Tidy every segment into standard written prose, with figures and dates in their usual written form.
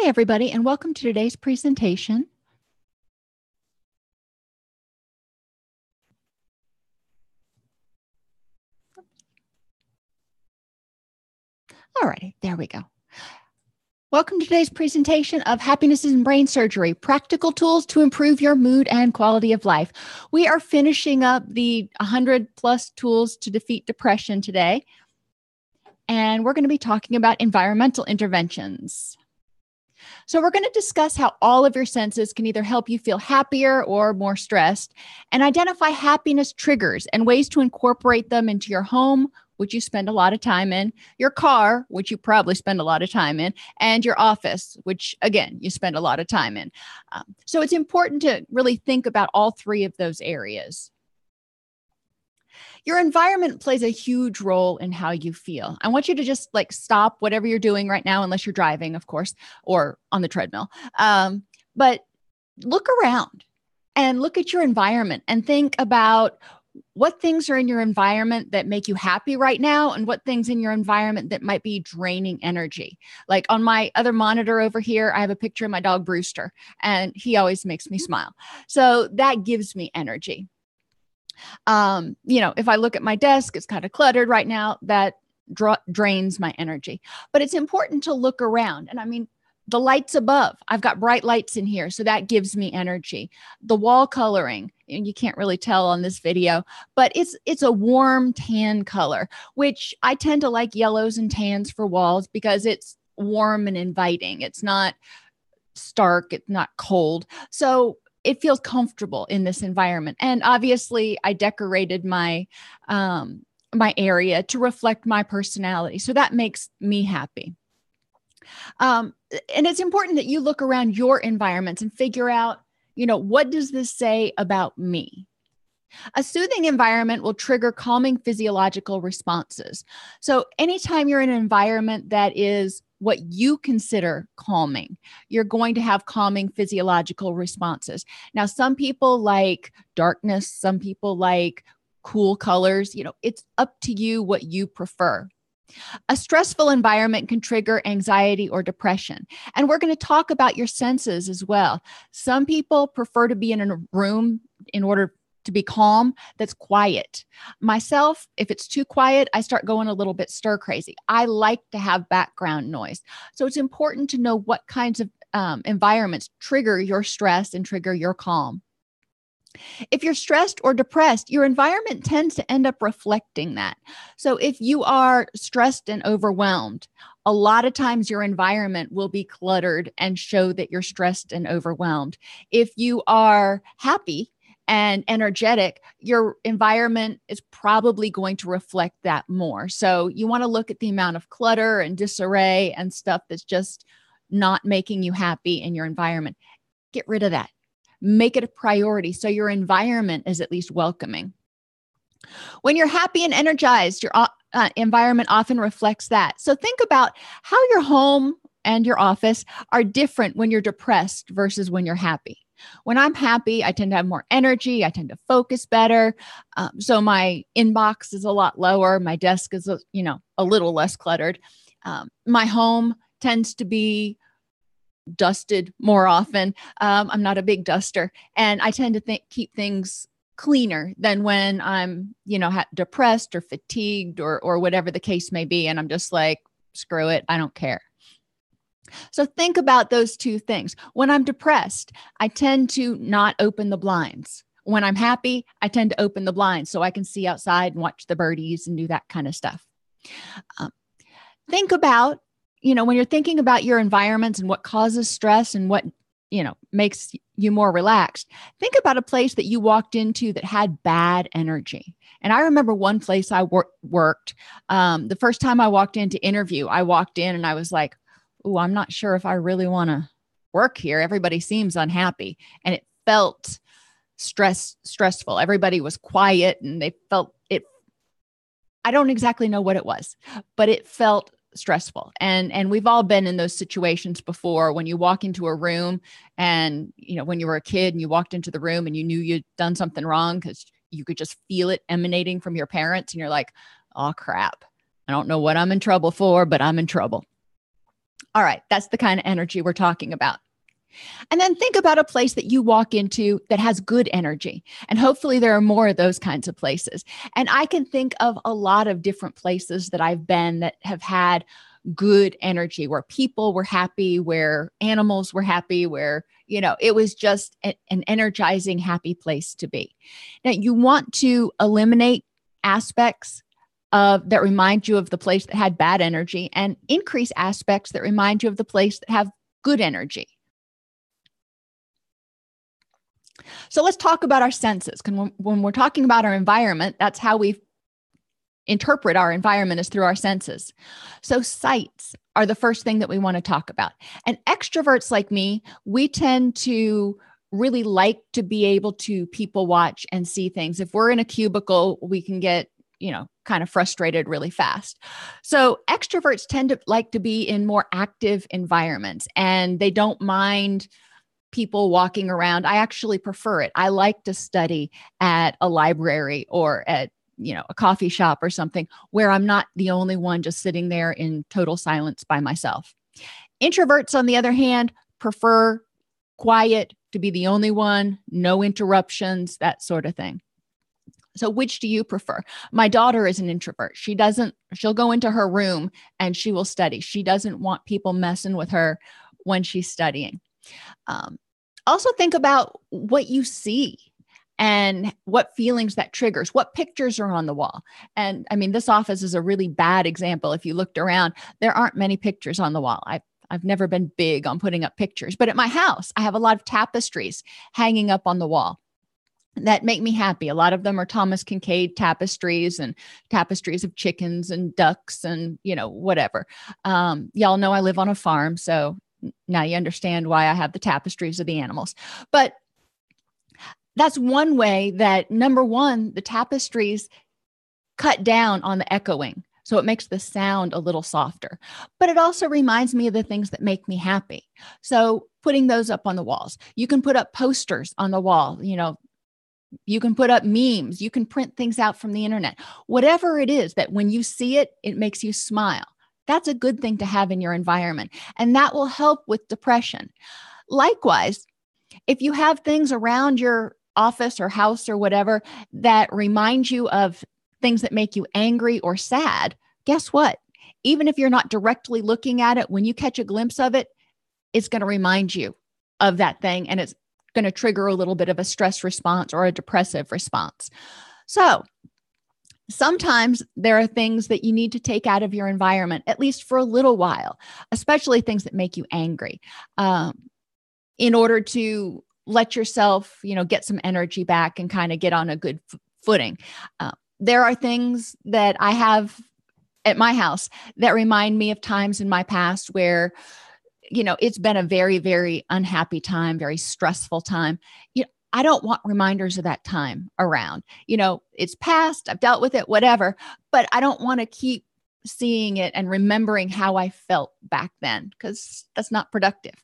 Hi, everybody, and welcome to today's presentation. All righty, there we go. Welcome to today's presentation of Happiness in Brain Surgery, Practical Tools to Improve Your Mood and Quality of Life. We are finishing up the 100 plus tools to defeat depression today, and we're going to be talking about environmental interventions. So we're going to discuss how all of your senses can either help you feel happier or more stressed, and identify happiness triggers and ways to incorporate them into your home, which you spend a lot of time in, your car, which you probably spend a lot of time in, and your office, which, again, you spend a lot of time in. So it's important to really think about all three of those areas. Your environment plays a huge role in how you feel. I want you to just stop whatever you're doing right now, unless you're driving, of course, or on the treadmill. But look around and look at your environment and think about what things are in your environment that make you happy right now and what things in your environment that might be draining energy. Like on my other monitor over here, I have a picture of my dog Brewster, and he always makes me smile. So that gives me energy. If I look at my desk, it's kind of cluttered right now. That drains my energy. But it's important to look around. And I mean, the lights above, I've got bright lights in here, so that gives me energy. The wall coloring, and you can't really tell on this video, but it's a warm tan color, which I tend to like yellows and tans for walls because it's warm and inviting. It's not stark, it's not cold. So it feels comfortable in this environment. And obviously I decorated my area to reflect my personality. So that makes me happy. And it's important that you look around your environments and figure out, what does this say about me? A soothing environment will trigger calming physiological responses. So anytime you're in an environment that is what you consider calming, you're going to have calming physiological responses. Now, some people like darkness, some people like cool colors. It's up to you what you prefer. A stressful environment can trigger anxiety or depression. And we're going to talk about your senses as well. Some people prefer to be in a room in order to be calm that's quiet. Myself, if it's too quiet, I start going a little bit stir crazy. I like to have background noise. So it's important to know what kinds of environments trigger your stress and trigger your calm. If you're stressed or depressed, your environment tends to end up reflecting that. So if you are stressed and overwhelmed, a lot of times your environment will be cluttered and show that you're stressed and overwhelmed. If you are happy and energetic, your environment is probably going to reflect that more. So you want to look at the amount of clutter and disarray and stuff that's just not making you happy in your environment. Get rid of that. Make it a priority so your environment is at least welcoming. When you're happy and energized, your environment often reflects that. So think about how your home and your office are different when you're depressed versus when you're happy. When I'm happy, I tend to have more energy. I tend to focus better. So my inbox is a lot lower. My desk is, a little less cluttered. My home tends to be dusted more often. I'm not a big duster, and I tend to keep things cleaner than when I'm, depressed or fatigued or whatever the case may be. And I'm just like, screw it. I don't care. So think about those two things. When I'm depressed, I tend to not open the blinds. When I'm happy, I tend to open the blinds so I can see outside and watch the birdies and do that kind of stuff. Think about, when you're thinking about your environments and what causes stress and what, makes you more relaxed, think about a place that you walked into that had bad energy. And I remember one place I worked, the first time I walked in to interview, I walked in and I was like, oh, I'm not sure if I really want to work here. Everybody seems unhappy. And it felt stressful. Everybody was quiet and they felt it. I don't exactly know what it was, but it felt stressful. And we've all been in those situations before when you walk into a room and, when you were a kid and you walked into the room and you knew you'd done something wrong because you could just feel it emanating from your parents. And you're like, oh, crap. I don't know what I'm in trouble for, but I'm in trouble. All right, that's the kind of energy we're talking about. And then think about a place that you walk into that has good energy. And hopefully there are more of those kinds of places. And I can think of a lot of different places that I've been that have had good energy, where people were happy, where animals were happy, where, it was just an energizing, happy place to be. Now, you want to eliminate aspects that remind you of the place that had bad energy and increase aspects that remind you of the place that have good energy. So let's talk about our senses. When we're talking about our environment, that's how we interpret our environment, is through our senses. So sights are the first thing that we want to talk about. And extroverts like me, we tend to really like to be able to people watch and see things. If we're in a cubicle, we can get, kind of frustrated really fast. So extroverts tend to like to be in more active environments, and they don't mind people walking around. I actually prefer it. I like to study at a library or at, a coffee shop or something where I'm not the only one just sitting there in total silence by myself. Introverts, on the other hand, prefer quiet, to be the only one, no interruptions, that sort of thing. So which do you prefer? My daughter is an introvert. She'll go into her room and she will study. She doesn't want people messing with her when she's studying. Also think about what you see and what feelings that triggers, what pictures are on the wall. And I mean, this office is a really bad example. If you looked around, there aren't many pictures on the wall. I've never been big on putting up pictures, but at my house, I have a lot of tapestries hanging up on the wall that make me happy. A lot of them are Thomas Kincaid tapestries and tapestries of chickens and ducks and, whatever. Y'all know I live on a farm, so now you understand why I have the tapestries of the animals. But that's one way that, number one, the tapestries cut down on the echoing. So it makes the sound a little softer. But it also reminds me of the things that make me happy. So putting those up on the walls. You can put up posters on the wall, you can put up memes, you can print things out from the internet. Whatever it is that when you see it, it makes you smile. That's a good thing to have in your environment. And that will help with depression. Likewise, if you have things around your office or house or whatever that remind you of things that make you angry or sad, guess what? Even if you're not directly looking at it, when you catch a glimpse of it, it's going to remind you of that thing, and it's going to trigger a little bit of a stress response or a depressive response. So sometimes there are things that you need to take out of your environment, at least for a little while, especially things that make you angry, in order to let yourself, get some energy back and kind of get on a good footing. There are things that I have at my house that remind me of times in my past where, it's been a very, very unhappy time, very stressful time. I don't want reminders of that time around. It's past, I've dealt with it, whatever, but I don't want to keep seeing it and remembering how I felt back then, because that's not productive.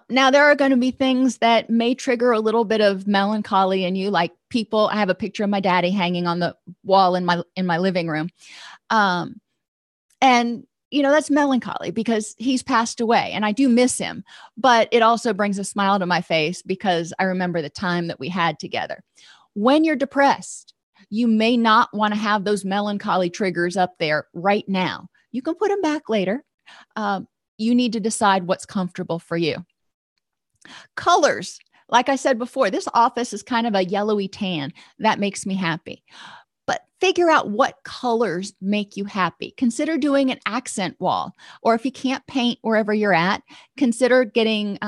Now, there are going to be things that may trigger a little bit of melancholy in you, like people. I have a picture of my daddy hanging on the wall in my living room. And that's melancholy because he's passed away and I do miss him, but it also brings a smile to my face because I remember the time that we had together. When you're depressed, you may not want to have those melancholy triggers up there right now. You can put them back later. You need to decide what's comfortable for you. Colors. Like I said before, this office is kind of a yellowy tan. That makes me happy. But figure out what colors make you happy. Consider doing an accent wall. Or if you can't paint wherever you're at, consider getting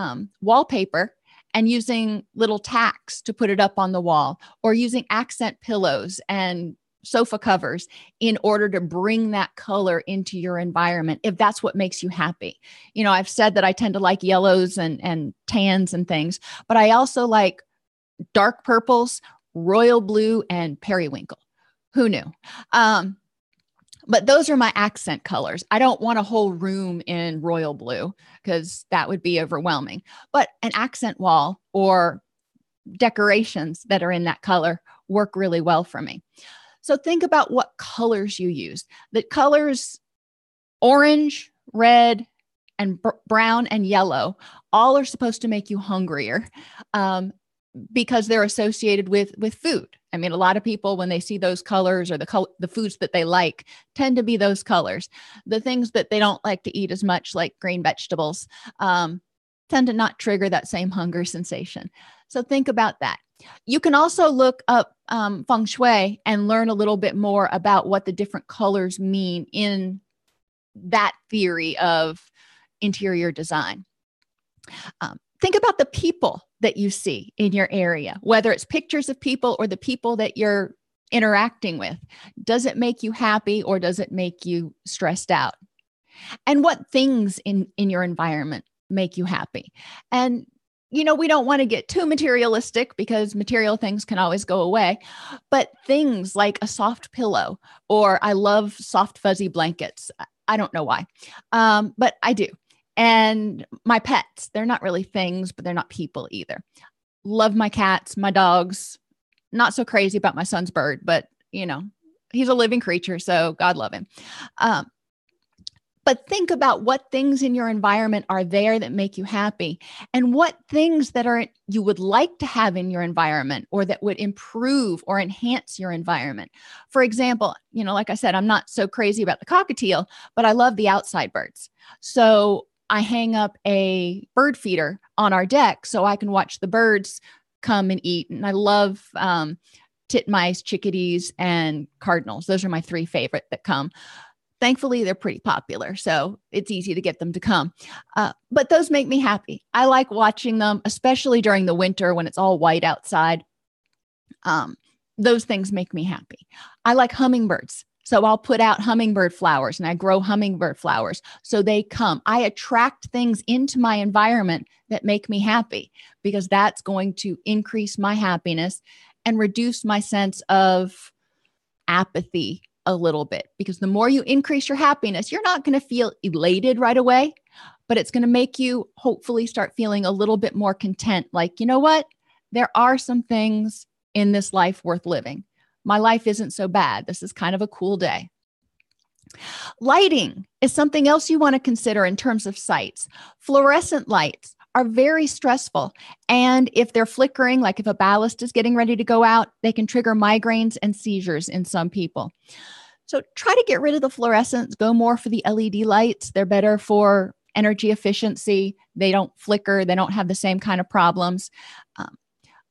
wallpaper and using little tacks to put it up on the wall, or using accent pillows and sofa covers in order to bring that color into your environment, if that's what makes you happy. I've said that I tend to like yellows and tans and things, but I also like dark purples, royal blue, and periwinkle. Who knew? But those are my accent colors. I don't want a whole room in royal blue because that would be overwhelming. But an accent wall or decorations that are in that color work really well for me. So think about what colors you use. The colors orange, red, and brown and yellow all are supposed to make you hungrier, because they're associated with food. I mean, a lot of people, when they see those colors or the foods that they like, tend to be those colors. The things that they don't like to eat as much, like green vegetables, tend to not trigger that same hunger sensation. So think about that. You can also look up feng shui and learn a little bit more about what the different colors mean in that theory of interior design. Think about the people that you see in your area, whether it's pictures of people or the people that you're interacting with. Does it make you happy or does it make you stressed out? And what things in your environment make you happy? And, we don't want to get too materialistic because material things can always go away, but things like a soft pillow, or I love soft, fuzzy blankets. I don't know why, but I do. And my pets, they're not really things, but they're not people either. Love my cats, my dogs, not so crazy about my son's bird, but he's a living creature. So God love him. But think about what things in your environment are there that make you happy, and what things that you would like to have in your environment or that would improve or enhance your environment. For example, like I said, I'm not so crazy about the cockatiel, but I love the outside birds. So I hang up a bird feeder on our deck so I can watch the birds come and eat. And I love titmice, chickadees, and cardinals. Those are my three favorite that come. Thankfully, they're pretty popular, so it's easy to get them to come. But those make me happy. I like watching them, especially during the winter when it's all white outside. Those things make me happy. I like hummingbirds. So I'll put out hummingbird flowers and I grow hummingbird flowers so they come. I attract things into my environment that make me happy because that's going to increase my happiness and reduce my sense of apathy a little bit, because the more you increase your happiness, you're not going to feel elated right away, but it's going to make you hopefully start feeling a little bit more content. Like, you know what? There are some things in this life worth living. My life isn't so bad. This is kind of a cool day. Lighting is something else you want to consider in terms of sights. Fluorescent lights are very stressful. And if they're flickering, like if a ballast is getting ready to go out, they can trigger migraines and seizures in some people. So try to get rid of the fluorescents, go more for the LED lights. They're better for energy efficiency. They don't flicker. They don't have the same kind of problems.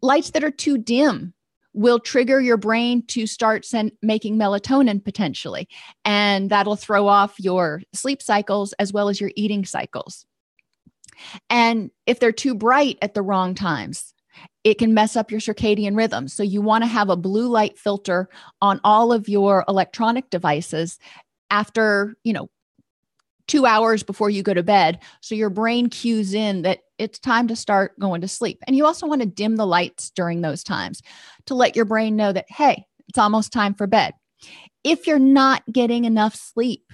Lights that are too dim will trigger your brain to start making melatonin potentially. And that'll throw off your sleep cycles as well as your eating cycles. And if they're too bright at the wrong times, it can mess up your circadian rhythm. So you want to have a blue light filter on all of your electronic devices after, 2 hours before you go to bed. So your brain cues in that it's time to start going to sleep. And you also want to dim the lights during those times to let your brain know that, hey, it's almost time for bed. If you're not getting enough sleep,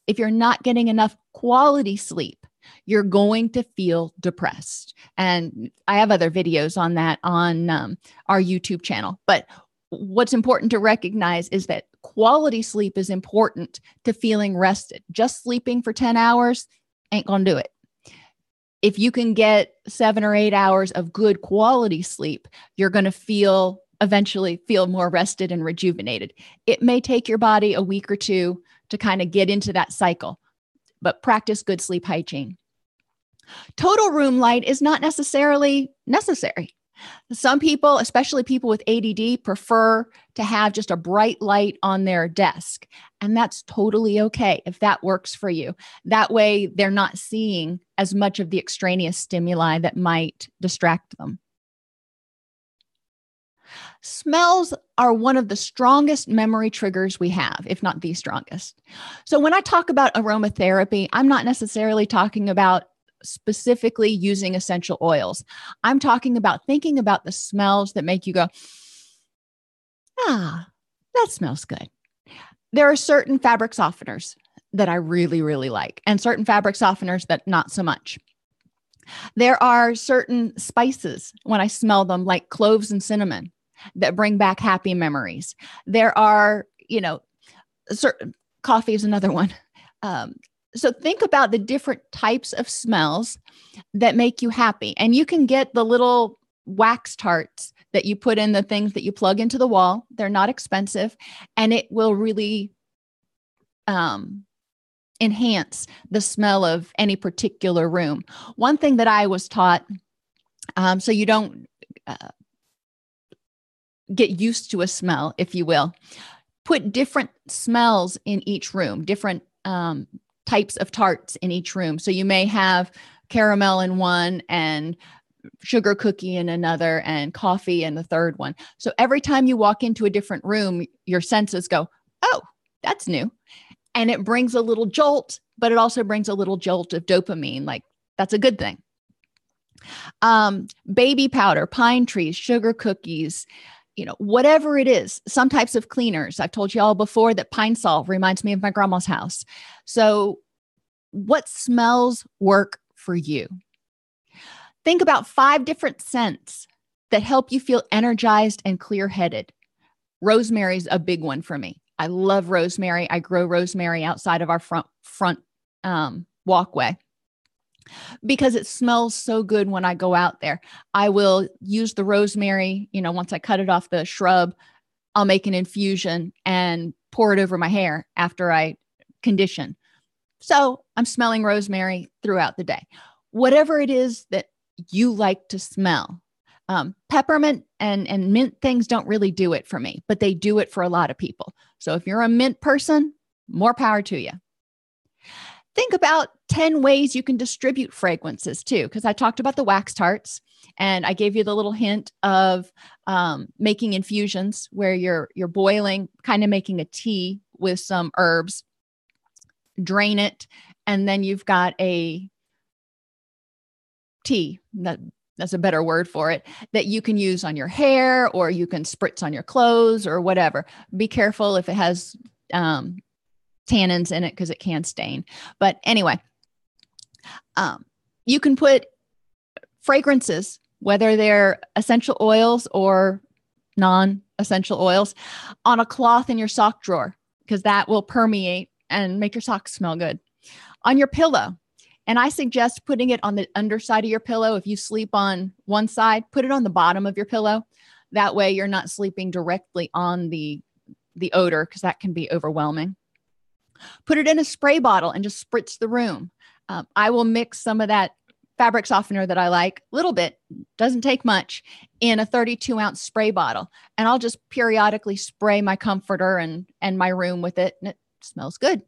if you're not getting enough quality sleep, you're going to feel depressed. And I have other videos on that on our YouTube channel. But what's important to recognize is that quality sleep is important to feeling rested. Just sleeping for 10 hours ain't going to do it. If you can get 7 or 8 hours of good quality sleep, you're going to eventually feel more rested and rejuvenated. It may take your body a week or two to kind of get into that cycle, but practice good sleep hygiene. Total room light is not necessarily necessary. Some people, especially people with ADD, prefer to have just a bright light on their desk. And that's totally okay if that works for you. That way, they're not seeing as much of the extraneous stimuli that might distract them. Smells are one of the strongest memory triggers we have, if not the strongest. So when I talk about aromatherapy, I'm not necessarily talking about specifically using essential oils. I'm talking about thinking about the smells that make you go, that smells good. There are certain fabric softeners that I really, really like, and certain fabric softeners that not so much. There are certain spices when I smell them, like cloves and cinnamon, that bring back happy memories. There are, certain coffee is another one. So think about the different types of smells that make you happy. And you can get the little wax tarts that you put in the things that you plug into the wall. They're not expensive, and it will really enhance the smell of any particular room. One thing that I was taught, so you don't get used to a smell, if you will, put different smells in each room, different types of tarts in each room. So you may have caramel in one and sugar cookie in another and coffee in the third one. So every time you walk into a different room, your senses go, oh, that's new. And it brings a little jolt, but it also brings a little jolt of dopamine. Like, that's a good thing. Baby powder, pine trees, sugar cookies, whatever it is, some types of cleaners. I've told you all before that pine sol reminds me of my grandma's house. So what smells work for you? Think about 5 different scents that help you feel energized and clear-headed. Rosemary's a big one for me. I love rosemary. I grow rosemary outside of our front walkway because it smells so good when I go out there. I will use the rosemary, once I cut it off the shrub, I'll make an infusion and pour it over my hair after I condition. So I'm smelling rosemary throughout the day. Whatever it is that you like to smell. Peppermint and mint things don't really do it for me, but they do it for a lot of people. So if you're a mint person, more power to you. Think about 10 ways you can distribute fragrances too, because I talked about the wax tarts and I gave you the little hint of making infusions where you're boiling, kind of making a tea with some herbs, drain it, and then you've got a tea, that's a better word for it, that you can use on your hair or you can spritz on your clothes or whatever. Be careful if it has tannins in it because it can stain. But anyway, you can put fragrances, whether they're essential oils or non-essential oils, on a cloth in your sock drawer because that will permeate and make your socks smell good. On your pillow. And I suggest putting it on the underside of your pillow. If you sleep on one side, put it on the bottom of your pillow. That way you're not sleeping directly on the odor because that can be overwhelming. Put it in a spray bottle and just spritz the room. I will mix some of that fabric softener that I like, a little bit, doesn't take much, in a 32-ounce spray bottle. And I'll just periodically spray my comforter and my room with it, and it smells good.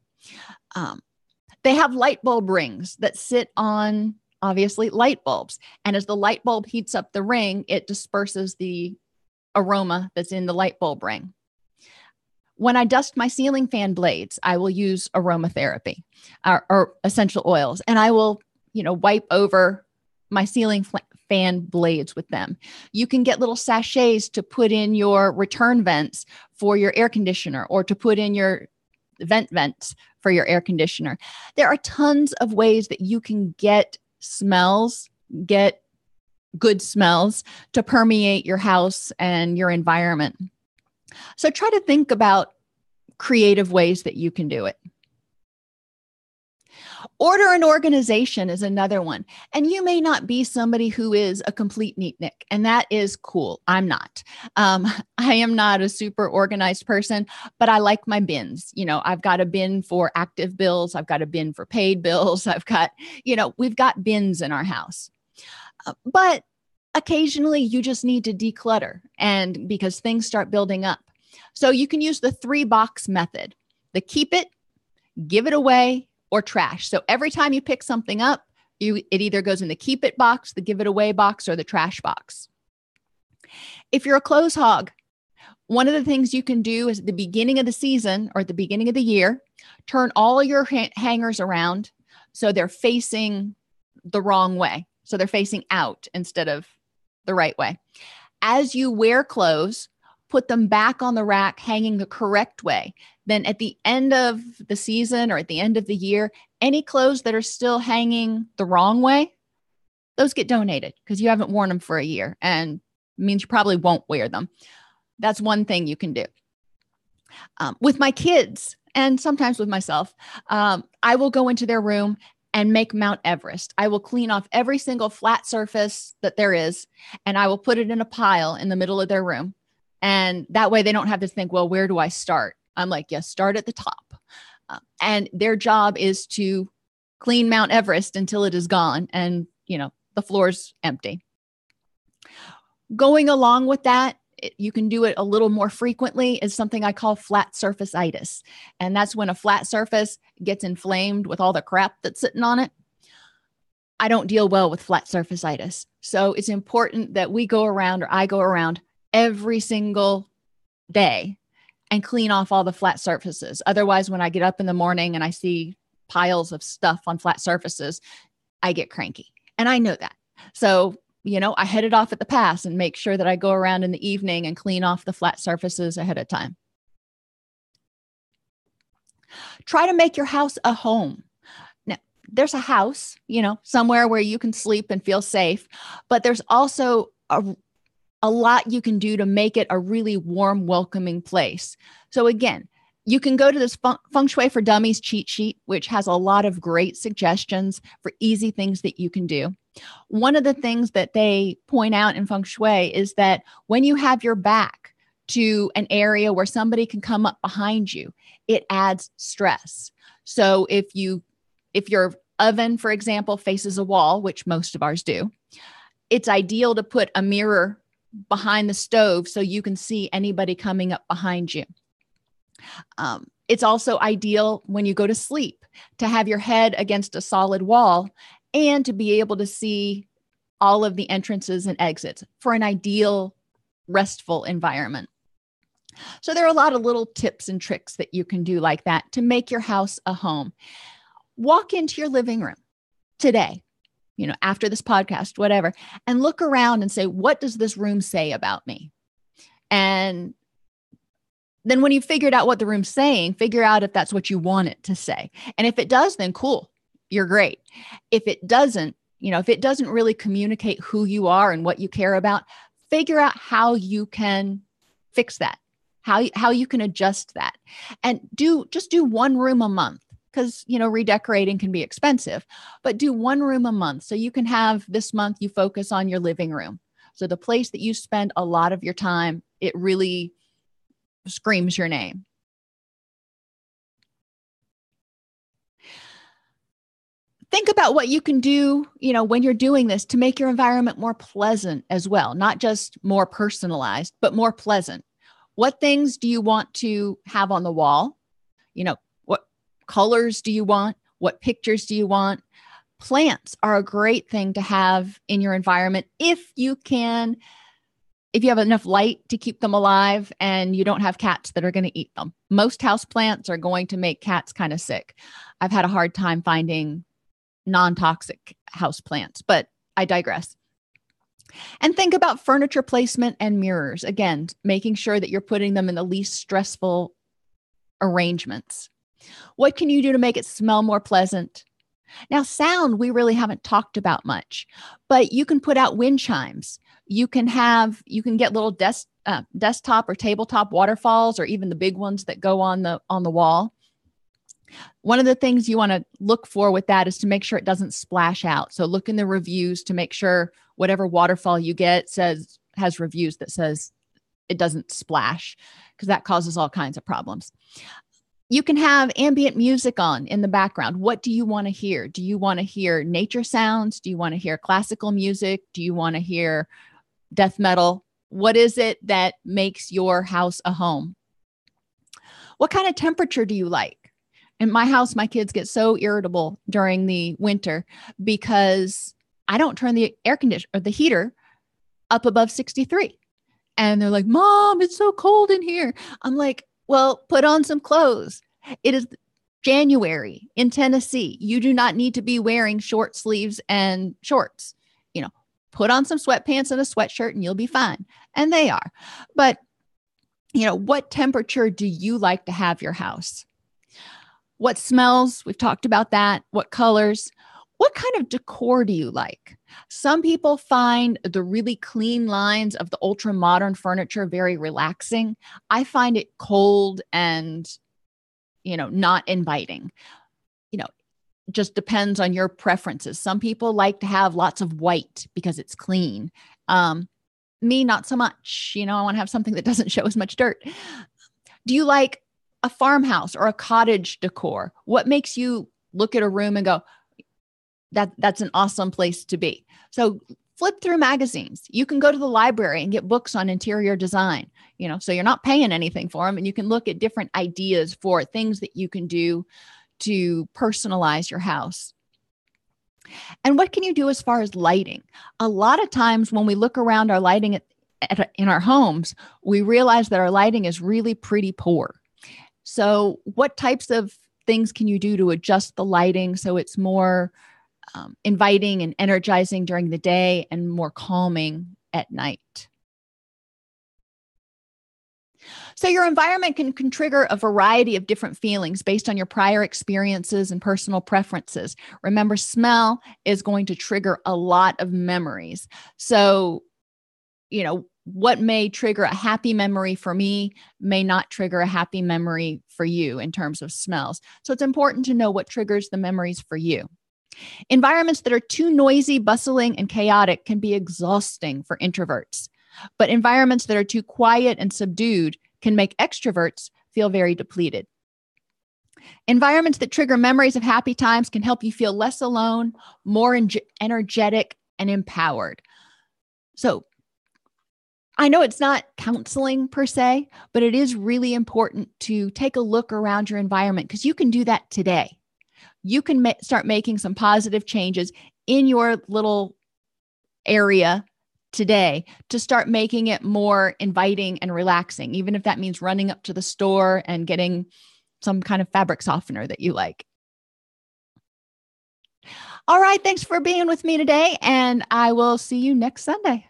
They have light bulb rings that sit on, obviously, light bulbs. And as the light bulb heats up the ring, it disperses the aroma that's in the light bulb ring. When I dust my ceiling fan blades, I will use aromatherapy or essential oils. And I will, wipe over my ceiling fan blades with them. You can get little sachets to put in your return vents for your air conditioner or to put in your vents for your air conditioner. There are tons of ways that you can get good smells to permeate your house and your environment. So try to think about creative ways that you can do it. Order and organization is another one. And you may not be somebody who is a complete neatnik, and that is cool. I'm not. I am not a super organized person, but I like my bins. I've got a bin for active bills. I've got a bin for paid bills. I've got, we've got bins in our house. But occasionally you just need to declutter, and because things start building up. So you can use the 3-box method, the keep it, give it away, or trash. So every time you pick something up, it either goes in the keep it box, the give it away box, or the trash box. If you're a clothes hog, one of the things you can do is at the beginning of the season or at the beginning of the year, turn all of your hangers around so they're facing the wrong way. So they're facing out instead of the right way. As you wear clothes, put them back on the rack, hanging the correct way. Then at the end of the season or at the end of the year, any clothes that are still hanging the wrong way, those get donated because you haven't worn them for a year and means you probably won't wear them. That's one thing you can do. With my kids, and sometimes with myself, I will go into their room and make Mount Everest. I will clean off every single flat surface that there is, and I will put it in a pile in the middle of their room. And that way they don't have to think, well, where do I start? I'm like, yes, start at the top. And their job is to clean Mount Everest until it is gone and, the floor's empty. Going along with that, you can do it a little more frequently, is something I call flat surface-itis. And that's when a flat surface gets inflamed with all the crap that's sitting on it. I don't deal well with flat surface-itis. So it's important that we go around, or I go around every single day and clean off all the flat surfaces. Otherwise, when I get up in the morning and I see piles of stuff on flat surfaces, I get cranky. And I know that. So I head it off at the pass and make sure that I go around in the evening and clean off the flat surfaces ahead of time. Try to make your house a home. Now, there's a house, somewhere where you can sleep and feel safe, but there's also a lot you can do to make it a really warm, welcoming place. So again, you can go to this Feng Shui for Dummies cheat sheet, which has a lot of great suggestions for easy things that you can do. One of the things that they point out in Feng Shui is that when you have your back to an area where somebody can come up behind you, it adds stress. So if your oven, for example, faces a wall, which most of ours do, it's ideal to put a mirror behind the stove so you can see anybody coming up behind you. It's also ideal when you go to sleep to have your head against a solid wall and to be able to see all of the entrances and exits for an ideal, restful environment. So there are a lot of little tips and tricks that you can do like that to make your house a home. Walk into your living room today, after this podcast, whatever, and look around and say, what does this room say about me? And then when you've figured out what the room's saying, figure out if that's what you want it to say. And if it does, then cool, you're great. If it doesn't, if it doesn't really communicate who you are and what you care about, figure out how you can fix that, how you can adjust that. And just do one room a month, because, redecorating can be expensive, but do one room a month. So you can have this month you focus on your living room. So the place that you spend a lot of your time, it really screams your name. Think about what you can do, when you're doing this to make your environment more pleasant as well, not just more personalized, but more pleasant. What things do you want to have on the wall? What colors do you want? What pictures do you want? Plants are a great thing to have in your environment if you have enough light to keep them alive and you don't have cats that are going to eat them. Most houseplants are going to make cats kind of sick. I've had a hard time finding non-toxic houseplants, but I digress. And think about furniture placement and mirrors. Again, making sure that you're putting them in the least stressful arrangements. What can you do to make it smell more pleasant? Now, sound, we really haven't talked about much, but you can put out wind chimes. You can get little desktop or tabletop waterfalls, or even the big ones that go on the wall. One of the things you want to look for with that is to make sure it doesn't splash out. So look in the reviews to make sure whatever waterfall you get has reviews that says it doesn't splash, because that causes all kinds of problems. You can have ambient music on in the background. What do you want to hear? Do you want to hear nature sounds? Do you want to hear classical music? Do you want to hear death metal? What is it that makes your house a home? What kind of temperature do you like? In my house, my kids get so irritable during the winter because I don't turn the air conditioner or the heater up above 63. And they're like, Mom, it's so cold in here. I'm like, well, put on some clothes. It is January in Tennessee. You do not need to be wearing short sleeves and shorts. Put on some sweatpants and a sweatshirt and you'll be fine. And they are. But, what temperature do you like to have your house? What smells? We've talked about that. What colors? What kind of decor do you like? Some people find the really clean lines of the ultra modern furniture very relaxing. I find it cold and, not inviting. Just depends on your preferences. Some people like to have lots of white because it's clean. Me, not so much. I want to have something that doesn't show as much dirt. Do you like a farmhouse or a cottage decor? What makes you look at a room and go, that's an awesome place to be? So flip through magazines. You can go to the library and get books on interior design, so you're not paying anything for them, and you can look at different ideas for things that you can do to personalize your house. And what can you do as far as lighting? A lot of times when we look around our lighting in our homes, we realize that our lighting is really pretty poor. So what types of things can you do to adjust the lighting so it's more inviting and energizing during the day and more calming at night? So your environment can trigger a variety of different feelings based on your prior experiences and personal preferences. Remember, smell is going to trigger a lot of memories. So, what may trigger a happy memory for me may not trigger a happy memory for you in terms of smells. So it's important to know what triggers the memories for you. Environments that are too noisy, bustling, and chaotic can be exhausting for introverts. But environments that are too quiet and subdued can make extroverts feel very depleted. Environments that trigger memories of happy times can help you feel less alone, more energetic, and empowered. So I know it's not counseling per se, but it is really important to take a look around your environment, because you can do that today. You can start making some positive changes in your little area today to start making it more inviting and relaxing, even if that means running up to the store and getting some kind of fabric softener that you like. All right. Thanks for being with me today, and I will see you next Sunday.